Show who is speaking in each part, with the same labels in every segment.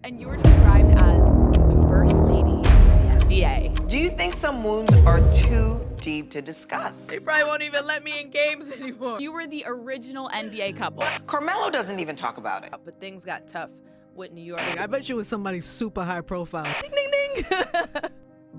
Speaker 1: and you were described as the first lady of the NBA.
Speaker 2: Do you think some wounds are too deep to discuss?
Speaker 3: They probably won't even let me in games anymore.
Speaker 1: You were the original NBA couple.
Speaker 2: Carmelo doesn't even talk about it.
Speaker 3: But things got tough with New York.
Speaker 4: I bet you it was somebody super high profile.
Speaker 3: Ding, ding, ding.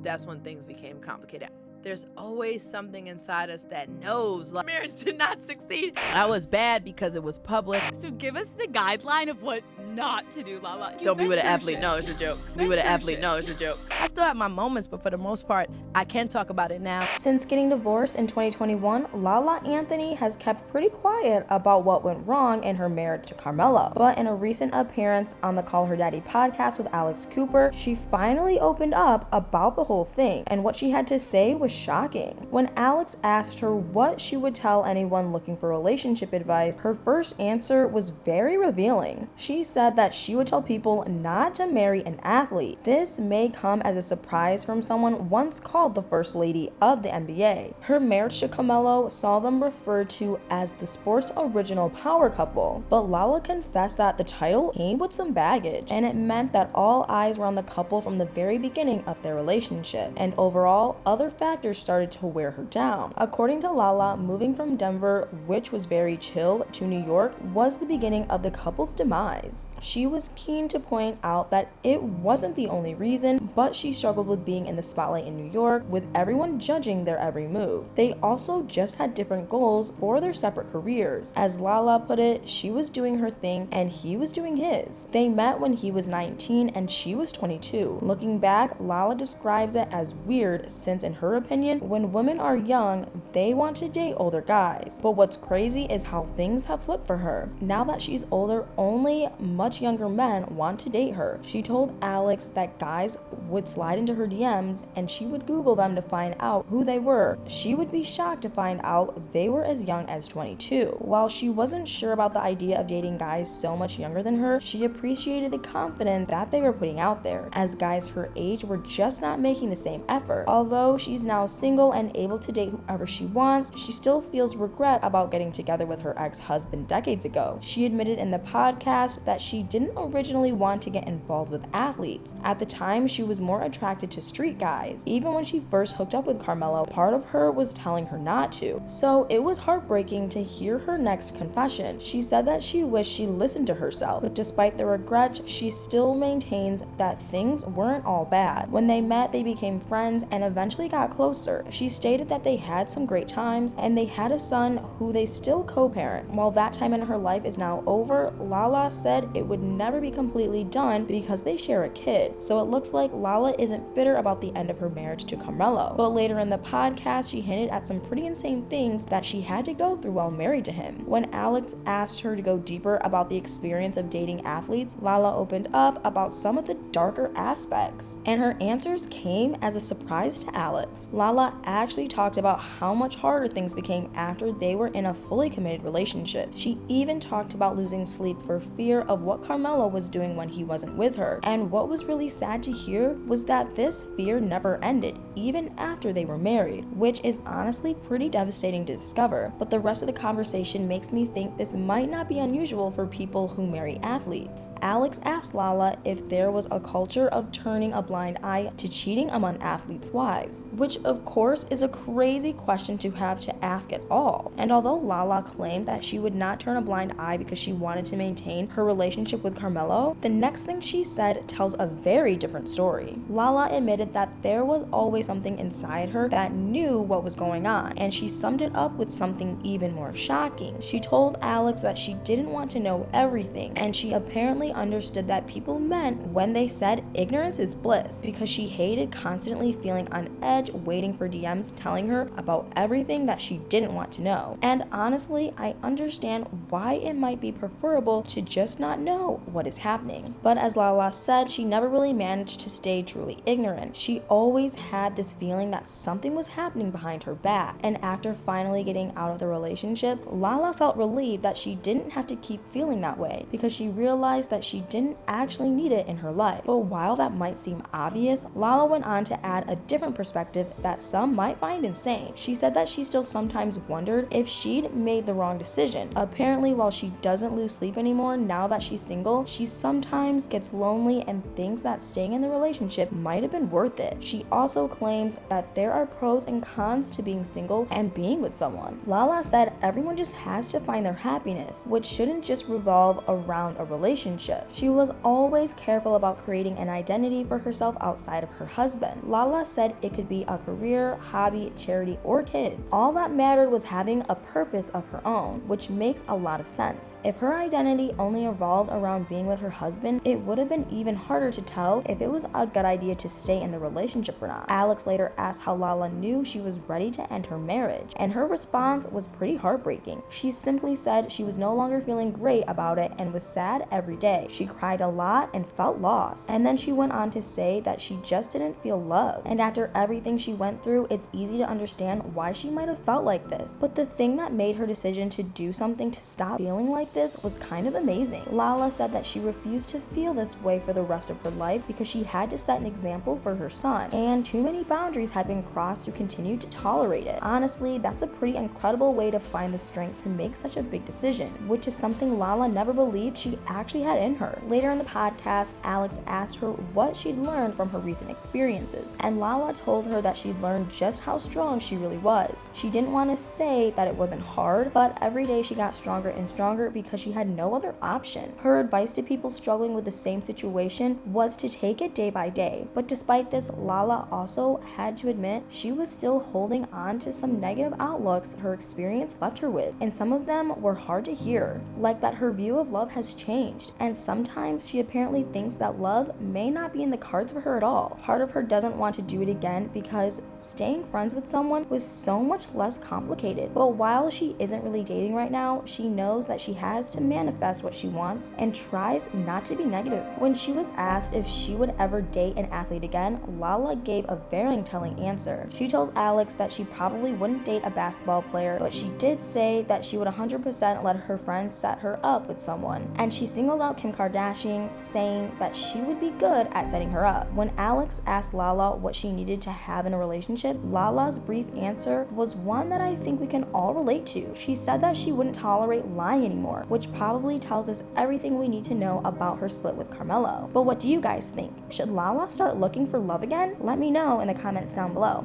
Speaker 3: That's when things became complicated. There's always something inside us that knows like marriage did not succeed. I was bad because it was public.
Speaker 1: So give us the guideline of what not to do, Lala.
Speaker 3: Don't be with an athlete. No, it's a joke. Be with an athlete. No, it's a joke. I still have my moments, but for the most part, I can talk about it now.
Speaker 5: Since getting divorced in 2021, Lala Anthony has kept pretty quiet about what went wrong in her marriage to Carmelo. But in a recent appearance on the Call Her Daddy podcast with Alex Cooper, she finally opened up about the whole thing, and what she had to say was shocking. When Alex asked her what she would tell anyone looking for relationship advice, her first answer was very revealing. She said that she would tell people not to marry an athlete. This may come as a surprise from someone once called the first lady of the NBA. Her marriage to Carmelo saw them referred to as the sport's original power couple, but Lala confessed that the title came with some baggage, and it meant that all eyes were on the couple from the very beginning of their relationship, and overall, other factors started to wear her down. According to Lala, moving from Denver, which was very chill, to New York was the beginning of the couple's demise. She was keen to point out that it wasn't the only reason, but she struggled with being in the spotlight in New York, with everyone judging their every move. They also just had different goals for their separate careers. As Lala put it, she was doing her thing and he was doing his. They met when he was 19 and she was 22. Looking back, Lala describes it as weird since, in her opinion, when women are young, they want to date older guys. But what's crazy is how things have flipped for her. Now that she's older, only much younger men want to date her. She told Alex that guys would slide into her DMs and she would Google them to find out who they were. She would be shocked to find out they were as young as 22. While she wasn't sure about the idea of dating guys so much younger than her, she appreciated the confidence that they were putting out there, as guys her age were just not making the same effort. Although she's now single and able to date whoever she wants, she still feels regret about getting together with her ex-husband decades ago. She admitted in the podcast that she didn't originally want to get involved with athletes. At the time, she was more attracted to street guys. Even when she first hooked up with Carmelo, part of her was telling her not to. So it was heartbreaking to hear her next confession. She said that she wished she listened to herself, but despite the regrets, she still maintains that things weren't all bad. When they met, they became friends and eventually got closer. She stated that they had some great times and they had a son who they still co-parent. While that time in her life is now over, Lala said it would never be completely done because they share a kid. So it looks like Lala isn't bitter about the end of her marriage to Carmelo. But later in the podcast, she hinted at some pretty insane things that she had to go through while married to him. When Alex asked her to go deeper about the experience of dating athletes, Lala opened up about some of the darker aspects, and her answers came as a surprise to Alex. Lala actually talked about how much harder things became after they were in a fully committed relationship. She even talked about losing sleep for fear of what Carmelo was doing when he wasn't with her. And what was really sad to hear was that this fear never ended, even after they were married, which is honestly pretty devastating to discover. But the rest of the conversation makes me think this might not be unusual for people who marry athletes. Alex asked Lala if there was a culture of turning a blind eye to cheating among athletes' wives, which of course is a crazy question to have to ask at all. And although Lala claimed that she would not turn a blind eye because she wanted to maintain her relationship with Carmelo, the next thing she said tells a very different story. Lala admitted that there was always something inside her that knew what was going on, and she summed it up with something even more shocking. She told Alex that she didn't want to know everything, and she apparently understood that people meant when they said ignorance is bliss, because she hated constantly feeling on edge waiting for DMs telling her about everything that she didn't want to know. And honestly, I understand why it might be preferable to just not know what is happening. But as Lala said, she never really managed to stay stay truly ignorant. She always had this feeling that something was happening behind her back. And after finally getting out of the relationship, Lala felt relieved that she didn't have to keep feeling that way because she realized that she didn't actually need it in her life. But while that might seem obvious, Lala went on to add a different perspective that some might find insane. She said that she still sometimes wondered if she'd made the wrong decision. Apparently, while she doesn't lose sleep anymore now that she's single, she sometimes gets lonely and thinks that staying in the relationship might have been worth it. She also claims that there are pros and cons to being single and being with someone. Lala said everyone just has to find their happiness, which shouldn't just revolve around a relationship. She was always careful about creating an identity for herself outside of her husband. Lala said it could be a career, hobby, charity, or kids. All that mattered was having a purpose of her own, which makes a lot of sense. If her identity only revolved around being with her husband, it would have been even harder to tell if it was a good idea to stay in the relationship or not. Alex later asked how Lala knew she was ready to end her marriage, and her response was pretty heartbreaking. She simply said she was no longer feeling great about it and was sad every day. She cried a lot and felt lost. And then she went on to say that she just didn't feel love. And after everything she went through, it's easy to understand why she might have felt like this. But the thing that made her decision to do something to stop feeling like this was kind of amazing. Lala said that she refused to feel this way for the rest of her life because she had to set an example for her son, and too many boundaries had been crossed to continue to tolerate it. Honestly, that's a pretty incredible way to find the strength to make such a big decision, which is something Lala never believed she actually had in her. Later in the podcast, Alex asked her what she'd learned from her recent experiences, and Lala told her that she'd learned just how strong she really was. She didn't want to say that it wasn't hard, but every day she got stronger and stronger because she had no other option. Her advice to people struggling with the same situation was to take it day by day. But despite this, Lala also had to admit she was still holding on to some negative outlooks her experience left her with, and some of them were hard to hear, like that her view of love has changed, and sometimes she apparently thinks that love may not be in the cards for her at all. Part of her doesn't want to do it again because staying friends with someone was so much less complicated. But while she isn't really dating right now, she knows that she has to manifest what she wants and tries not to be negative. When she was asked if she would ever date an athlete again, Lala gave a very telling answer. She told Alex that she probably wouldn't date a basketball player, but she did say that she would 100% let her friends set her up with someone. And she singled out Kim Kardashian, saying that she would be good at setting her up. When Alex asked Lala what she needed to have in a relationship, Lala's brief answer was one that I think we can all relate to. She said that she wouldn't tolerate lying anymore, which probably tells us everything we need to know about her split with Carmelo. But what do you guys think? Should Lala start looking for love again? Let me know in the comments down below.